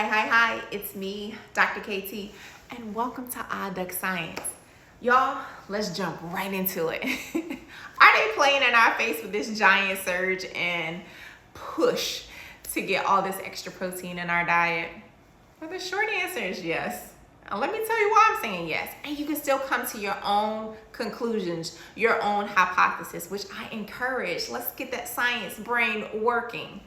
Hi, it's me, Dr. KT, and welcome to ODDDUCKSCIENCE. Y'all, let's jump right into it. Are they playing in our face with this giant surge and push to get all this extra protein in our diet? Well, the short answer is yes. And let me tell you why I'm saying yes. And you can still come to your own conclusions, your own hypothesis, which I encourage. Let's get that science brain working.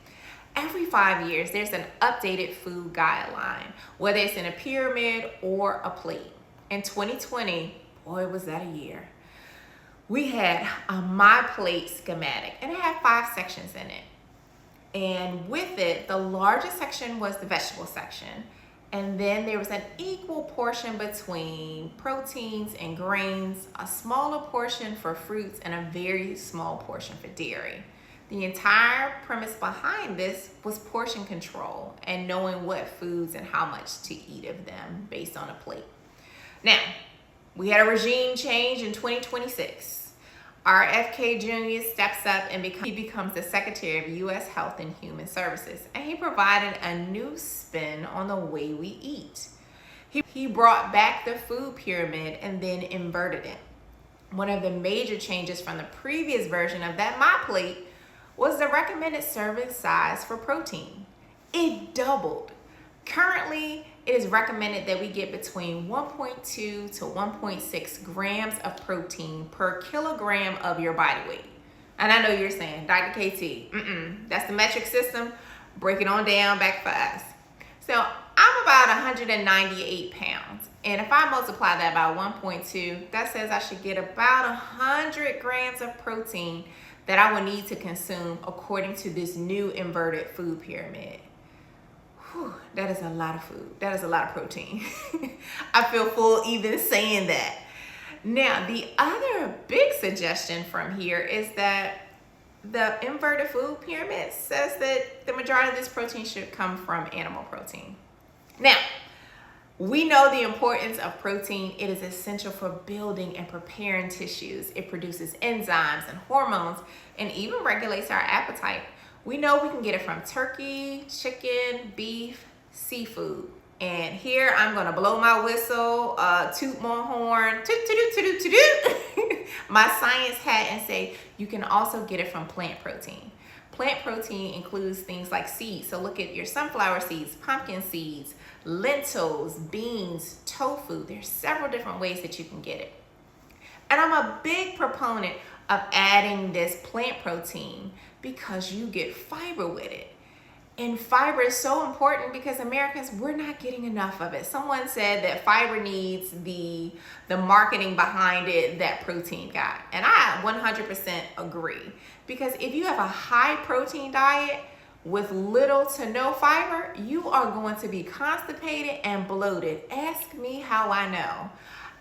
Every 5 years, there's an updated food guideline, whether it's in a pyramid or a plate. In 2020, boy, was that a year. We had a My Plate schematic, and it had 5 sections in it. And with it, the largest section was the vegetable section. And then there was an equal portion between proteins and grains, a smaller portion for fruits, and a very small portion for dairy. The entire premise behind this was portion control and knowing what foods and how much to eat of them based on a plate. Now, we had a regime change in 2026. RFK Jr. steps up and he becomes the Secretary of U.S. Health and Human Services, and he provided a new spin on the way we eat. He brought back the food pyramid and then inverted it. One of the major changes from the previous version of that My Plate was the recommended serving size for protein. It doubled. Currently, it is recommended that we get between 1.2 to 1.6 grams of protein per kilogram of your body weight. And I know you're saying, Dr. KT, that's the metric system. Break it on down back for us. So I'm about 198 pounds. And if I multiply that by 1.2, that says I should get about 100 grams of protein that I would need to consume according to this new inverted food pyramid. Whew, that is a lot of food. That is a lot of protein. I feel full even saying that. Now, the other big suggestion from here is that the inverted food pyramid says that the majority of this protein should come from animal protein. Now, we know the importance of protein. It is essential for building and preparing tissues. It produces enzymes and hormones and even regulates our appetite. We know we can get it from turkey, chicken, beef, seafood. And here I'm gonna blow my whistle, toot my horn, toot, toot, toot, toot, toot, my science hat and say you can also get it from plant protein. Plant protein includes things like seeds. So look at your sunflower seeds, pumpkin seeds, lentils, beans, tofu. There's several different ways that you can get it. And I'm a big proponent of adding this plant protein because you get fiber with it. And fiber is so important because Americans, we're not getting enough of it. Someone said that fiber needs the marketing behind it that protein got. And I 100% agree. Because if you have a high protein diet with little to no fiber, you are going to be constipated and bloated. Ask me how I know.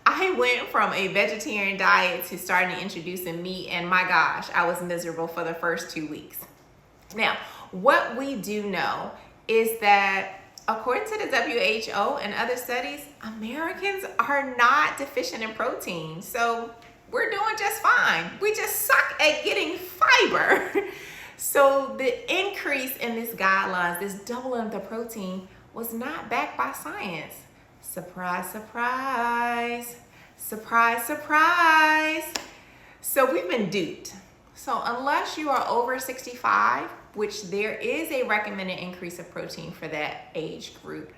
I went from a vegetarian diet to starting introducing meat, and my gosh, I was miserable for the first 2 weeks. Now, what we do know is that according to the WHO and other studies, Americans are not deficient in protein. So we're doing just fine. We just suck at getting fiber. So the increase in this guidelines, this doubling of the protein, was not backed by science. Surprise, surprise. Surprise, surprise. So we've been duped. So unless you are over 65, which there is a recommended increase of protein for that age group.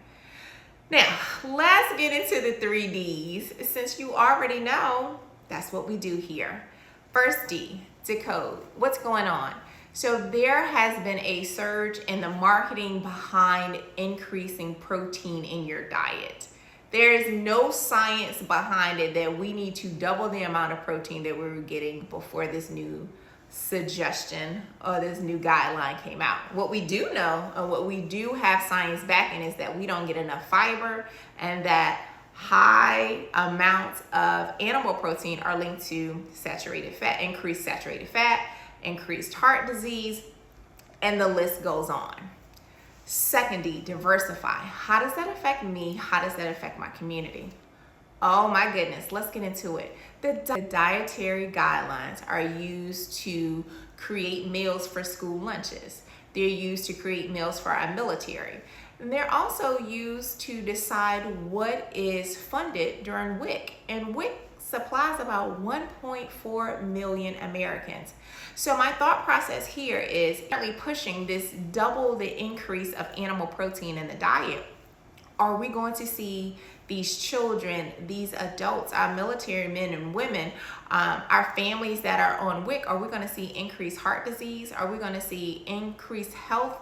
Now, let's get into the 3 Ds. Since you already know, that's what we do here. First D, decode. What's going on? So there has been a surge in the marketing behind increasing protein in your diet. There is no science behind it that we need to double the amount of protein that we were getting before this new suggestion or this new guideline came out. What we do know and what we do have science backing is that we don't get enough fiber and that high amounts of animal protein are linked to saturated fat, increased saturated fat, increased heart disease, and the list goes on. Second D, diversify. How does that affect me? How does that affect my community? Oh my goodness, let's get into it. The dietary guidelines are used to create meals for school lunches. They're used to create meals for our military. And they're also used to decide what is funded during WIC. And WIC supplies about 1.4 million Americans. So my thought process here is currently pushing this double the increase of animal protein in the diet. Are we going to see these children, these adults, our military men and women, our families that are on WIC, are we going to see increased heart disease? Are we going to see increased health,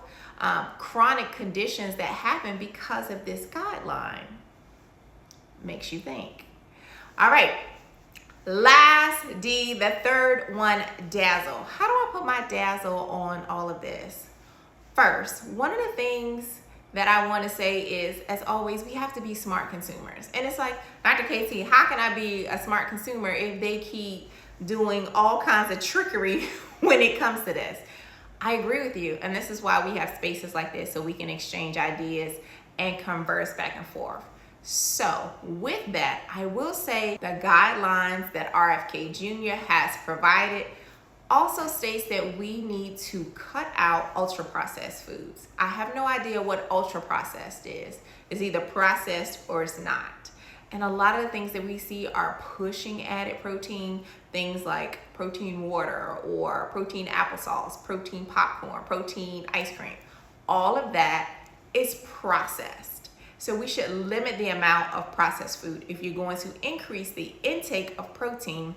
chronic conditions that happen because of this guideline? Makes you think. All right. Last D, the third one, dazzle. How do I put my dazzle on all of this? First, one of the things that I want to say is, as always, we have to be smart consumers. And it's like, Dr. KT, how can I be a smart consumer if they keep doing all kinds of trickery when it comes to this? I agree with you. And this is why we have spaces like this, so we can exchange ideas and converse back and forth. So with that, I will say the guidelines that RFK Jr. has provided also states that we need to cut out ultra processed foods. I have no idea what ultra processed is. It's either processed or it's not. And a lot of the things that we see are pushing added protein, things like protein water or protein applesauce, protein popcorn, protein ice cream. All of that is processed. So we should limit the amount of processed food. If you're going to increase the intake of protein,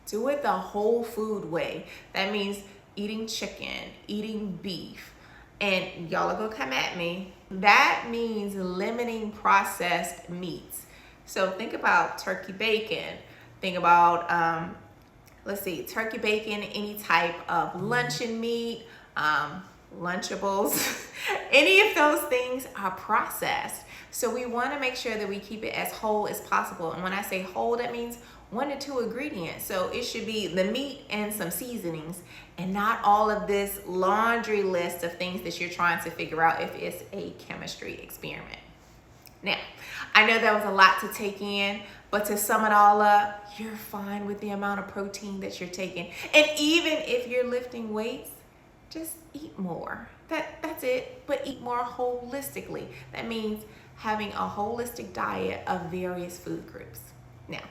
do it the whole food way. That means eating chicken, eating beef, and y'all are gonna come at me. That means limiting processed meats. So think about turkey bacon. Think about, turkey bacon, any type of luncheon meat, Lunchables. Any of those things are processed. So we want to make sure that we keep it as whole as possible. And when I say whole, that means 1 to 2 ingredients. So it should be the meat and some seasonings, and not all of this laundry list of things that you're trying to figure out if it's a chemistry experiment. Now, I know that was a lot to take in, but to sum it all up, you're fine with the amount of protein that you're taking. And even if you're lifting weights, just eat more. That's it, but eat more holistically. That means having a holistic diet of various food groups. Now,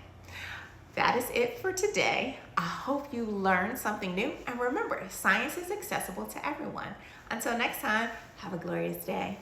that is it for today. I hope you learned something new. And remember, science is accessible to everyone. Until next time, have a glorious day.